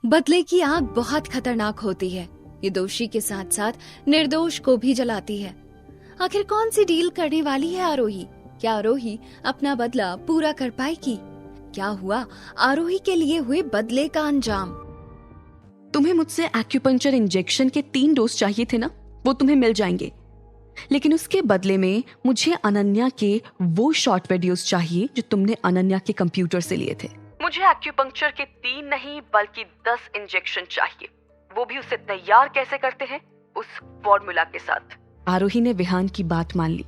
बदले की आग बहुत खतरनाक होती है। ये दोषी के साथ साथ निर्दोष को भी जलाती है। आखिर कौन सी डील करने वाली है आरोही? क्या आरोही अपना बदला पूरा कर पाएगी? क्या हुआ आरोही के लिए हुए बदले का अंजाम? तुम्हें मुझसे एक्यूपंक्चर इंजेक्शन के 3 डोज चाहिए थे ना, वो तुम्हें मिल जाएंगे। लेकिन उसके बदले में मुझे अनन्या के वो शॉर्ट वीडियोस चाहिए जो तुमने अनन्या के कंप्यूटर से लिए थे। मुझे एक्यूपंक्चर के 3 नहीं बल्कि 10 इंजेक्शन चाहिए, वो भी उसे तैयार कैसे करते हैं, उस फॉर्मूला के साथ। आरोही ने विहान की बात मान ली।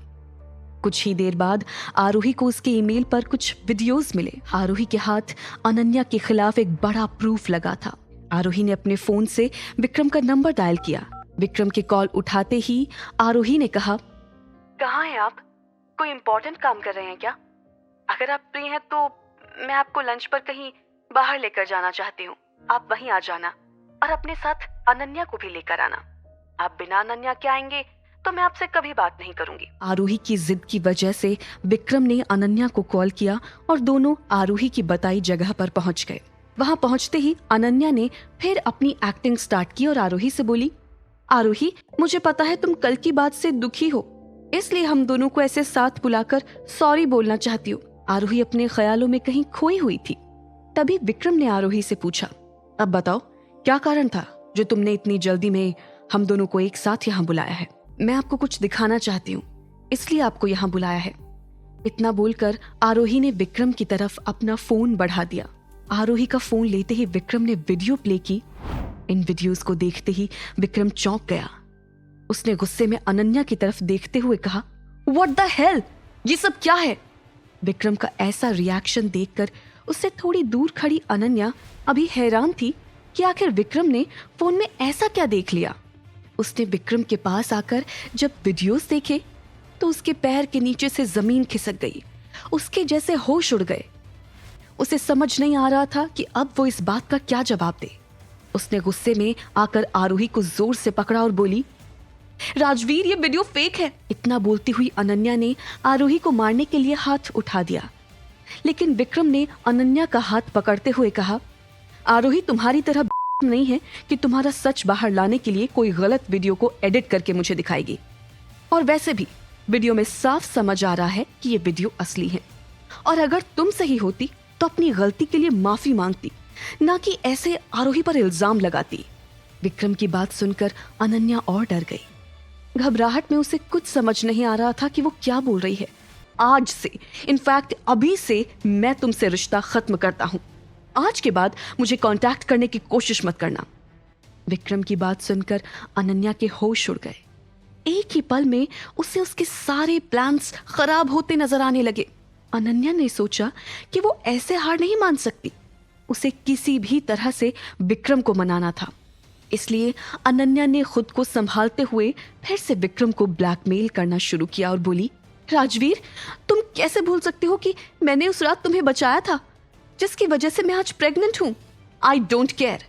कुछ ही देर बाद आरोही को उसके ईमेल पर कुछ वीडियोस मिले। आरोही के हाथ अनन्या के खिलाफ एक बड़ा प्रूफ लगा था। आरोही ने अपने फोन से विक्रम का नंबर डायल किया। विक्रम के कॉल उठाते ही आरोही ने कहा, कहाँ हैं आप? कोई इम्पोर्टेंट काम कर रहे हैं क्या? अगर आप फ्री हैं तो मैं आपको लंच पर कहीं बाहर लेकर जाना चाहती हूँ। आप वहीं आ जाना और अपने साथ अनन्या को भी लेकर आना। आप बिना अनन्या के आएंगे तो मैं आपसे कभी बात नहीं करूंगी। आरोही की जिद की वजह से विक्रम ने अनन्या को कॉल किया और दोनों आरोही की बताई जगह पर पहुंच गए। वहां पहुंचते ही अनन्या ने फिर अपनी एक्टिंग स्टार्ट की और आरोही से बोली, आरोही, मुझे पता है तुम कल की बात से दुखी हो, इसलिए हम दोनों को ऐसे साथ बुलाकर सॉरी बोलना चाहती हूँ। आरोही अपने ख्यालों में कहीं खोई हुई थी। तभी विक्रम ने आरोही से पूछा, अब बताओ क्या कारण था जो तुमने इतनी जल्दी में हम दोनों को एक साथ यहाँ बुलाया है? मैं आपको कुछ दिखाना चाहती हूँ, इसलिए आपको यहाँ बुलाया है। इतना बोलकर आरोही ने विक्रम की तरफ अपना फोन बढ़ा दिया। आरोही का फोन लेते ही विक्रम ने वीडियो प्ले की। इन वीडियोस को देखते ही विक्रम चौंक गया। उसने गुस्से में अनन्या की तरफ देखते हुए कहा, व्हाट द हेल, ये सब क्या है? विक्रम का ऐसा रिएक्शन देखकर उससे थोड़ी दूर खड़ी अनन्या अभी हैरान थी कि आखिर विक्रम ने फोन में ऐसा क्या देख लिया। उसने विक्रम के पास आकर जब वीडियोस देखे तो उसके पैर के नीचे से जमीन खिसक गई। उसके जैसे होश उड़ गए। उसे समझ नहीं आ रहा था कि अब वो इस बात का क्या जवाब दे। उसने गुस्से में आकर आरोही को जोर से पकड़ा और बोली, राजवीर, ये वीडियो फेक है। इतना बोलती हुई अनन्या ने आरोही को मारने के लिए हाथ उठा दिया, लेकिन विक्रम ने अनन्या का हाथ पकड़ते हुए कहा, आरोही तुम्हारी तरह नहीं है कि तुम्हारा सच बाहर लाने के लिए कोई गलत वीडियो को एडिट करके मुझे दिखाएगी। और वैसे भी वीडियो में साफ समझ आ रहा है कि ये वीडियो असली है, और अगर तुम सही होती तो अपनी गलती के लिए माफी मांगती, ना कि ऐसे आरोही पर इल्जाम लगाती। विक्रम की बात सुनकर अनन्या और डर गई। घबराहट में उसे कुछ समझ नहीं आ रहा था कि वो क्या बोल रही है। आज से, इनफैक्ट अभी से मैं तुमसे रिश्ता खत्म करता हूं। आज के बाद मुझे कांटेक्ट करने की कोशिश मत करना। विक्रम की बात सुनकर अनन्या के होश उड़ गए। एक ही पल में उसे उसके सारे प्लान्स खराब होते नजर आने लगे। अनन्या ने सोचा कि वो ऐसे हार नहीं मान सकती। उसे किसी भी तरह से विक्रम को मनाना था। इसलिए अनन्या ने खुद को संभालते हुए फिर से विक्रम को ब्लैकमेल करना शुरू किया और बोली, राजवीर, तुम कैसे भूल सकते हो कि मैंने उस रात तुम्हें बचाया था, जिसकी वजह से मैं आज प्रेग्नेंट हूं। आई डोंट केयर,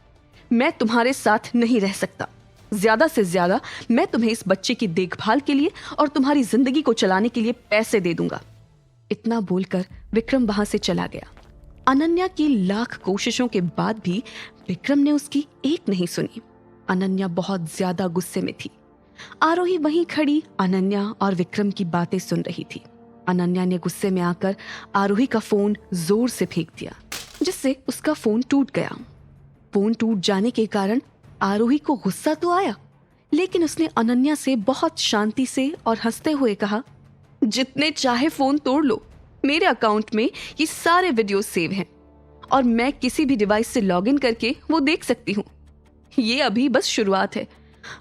मैं तुम्हारे साथ नहीं रह सकता। ज्यादा से ज्यादा मैं तुम्हें इस बच्चे की देखभाल के लिए और तुम्हारी जिंदगी को चलाने के लिए पैसे दे दूंगा। इतना बोलकर विक्रम वहां से चला गया। अनन्या की लाख कोशिशों के बाद भी विक्रम ने उसकी एक नहीं सुनी। अनन्या बहुत ज्यादा गुस्से में थी। आरोही वहीं खड़ी अनन्या और विक्रम की बातें सुन रही थी। अनन्या ने गुस्से में आकर आरोही का फोन जोर से फेंक दिया, जिससे उसका फोन टूट गया। फोन टूट जाने के कारण आरोही को गुस्सा तो आया, लेकिन उसने अनन्या से बहुत शांति से और हंसते हुए कहा, जितने चाहे फोन तोड़ लो, मेरे अकाउंट में ये सारे वीडियो सेव हैं और मैं किसी भी डिवाइस से लॉगिन करके वो देख सकती हूँ। ये अभी बस शुरुआत है,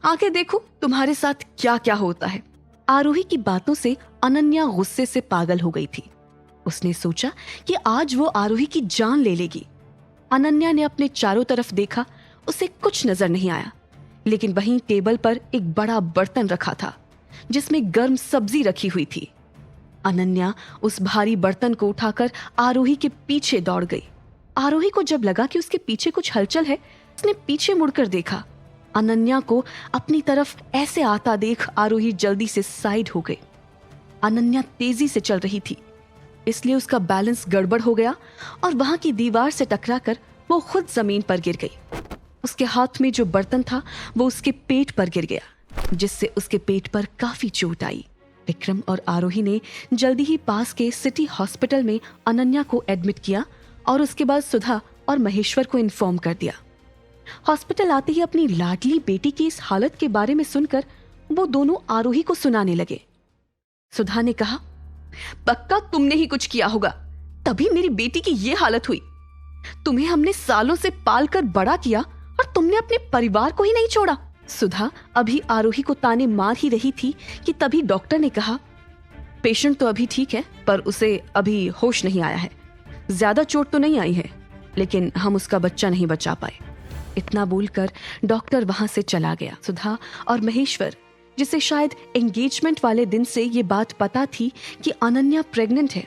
आगे देखो तुम्हारे साथ क्या क्या होता है। आरोही की बातों से अनन्या गुस्से से पागल हो गई थी। उसने सोचा कि आज वो आरोही की जान ले लेगी। अनन्या ने अपने चारों तरफ देखा, उसे कुछ नजर नहीं आया, लेकिन वहीं टेबल पर एक बड़ा बर्तन रखा था जिसमें गर्म सब्जी रखी हुई थी। अनन्या उस भारी बर्तन को उठाकर आरोही के पीछे दौड़ गई। आरोही को जब लगा कि उसके पीछे कुछ हलचल है, उसने पीछे मुड़कर देखा। अनन्या को अपनी तरफ ऐसे आता देख आरोही जल्दी से साइड हो गई। अनन्या तेजी से चल रही थी, इसलिए उसका बैलेंस गड़बड़ हो गया और वहां की दीवार से टकराकर वो खुद जमीन पर गिर गई। उसके हाथ में जो बर्तन था वो उसके पेट पर गिर गया, जिससे उसके पेट पर काफी चोट आई। विक्रम और आरोही ने जल्दी ही पास के सिटी हॉस्पिटल में अनन्या को एडमिट किया और उसके बाद सुधा और महेश्वर को इन्फॉर्म कर दिया। हॉस्पिटल आते ही अपनी लाडली बेटी की इस हालत के बारे में सुनकर वो दोनों आरोही को सुनाने लगे। सुधा ने कहा, पक्का तुमने ही कुछ किया होगा, तभी मेरी बेटी की ये हालत हुई। तुम्हें हमने सालों से पाल कर बड़ा किया और तुमने अपने परिवार को ही नहीं छोड़ा। सुधा अभी आरोही को ताने मार ही रही थी कि तभी डॉक्टर ने कहा, पेशेंट तो अभी ठीक है, पर उसे अभी होश नहीं आया है। ज्यादा चोट तो नहीं आई है, लेकिन हम उसका बच्चा नहीं बचा पाए। इतना बोलकर डॉक्टर वहां से चला गया। सुधा और महेश्वर, जिसे शायद एंगेजमेंट वाले दिन से ये बात पता थी कि अनन्या प्रेग्नेंट है,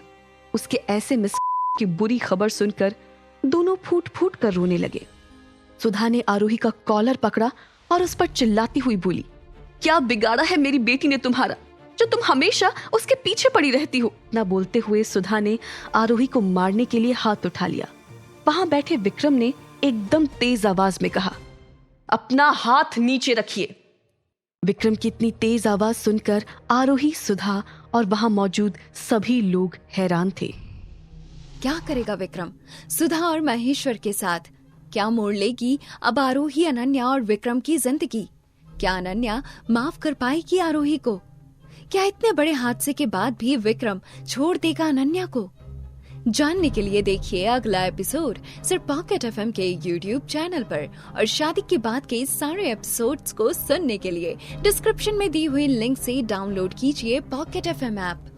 उसके ऐसे मिस की बुरी खबर सुनकर दोनों फूट फूट कर रोने लगे। सुधा ने आरोही का कॉलर पकड़ा और उस पर चिल्लाती हुई बोली, क्या बिगाड़ा है मेरी बेटी ने तुम्हारा, जो तुम हमेशा उसके पीछे पड़ी रहती हो। ना बोलते हुए सुधा ने आरोही को मारने के लिए हाथ उठा लिया। वहां बैठे विक्रम ने एकदम तेज आवाज में कहा, अपना हाथ नीचे रखिए। विक्रम की इतनी तेज आवाज सुनकर आरोही, सुधा और वहां मौजूद सभी लोग हैरान थे। क्या करेगा विक्रम सुधा और महेश्वर के साथ? क्या मोड़ लेगी अब आरोही, अनन्या और विक्रम की जिंदगी? क्या अनन्या माफ कर पाएगी आरोही को? क्या इतने बड़े हादसे के बाद भी विक्रम छोड़ देगा अनन्या को? जानने के लिए देखिए अगला एपिसोड सिर्फ पॉकेट एफएम के YouTube चैनल पर। और शादी के बाद के सारे एपिसोड्स को सुनने के लिए डिस्क्रिप्शन में दी हुई लिंक से डाउनलोड कीजिए पॉकेट एफएम ऐप।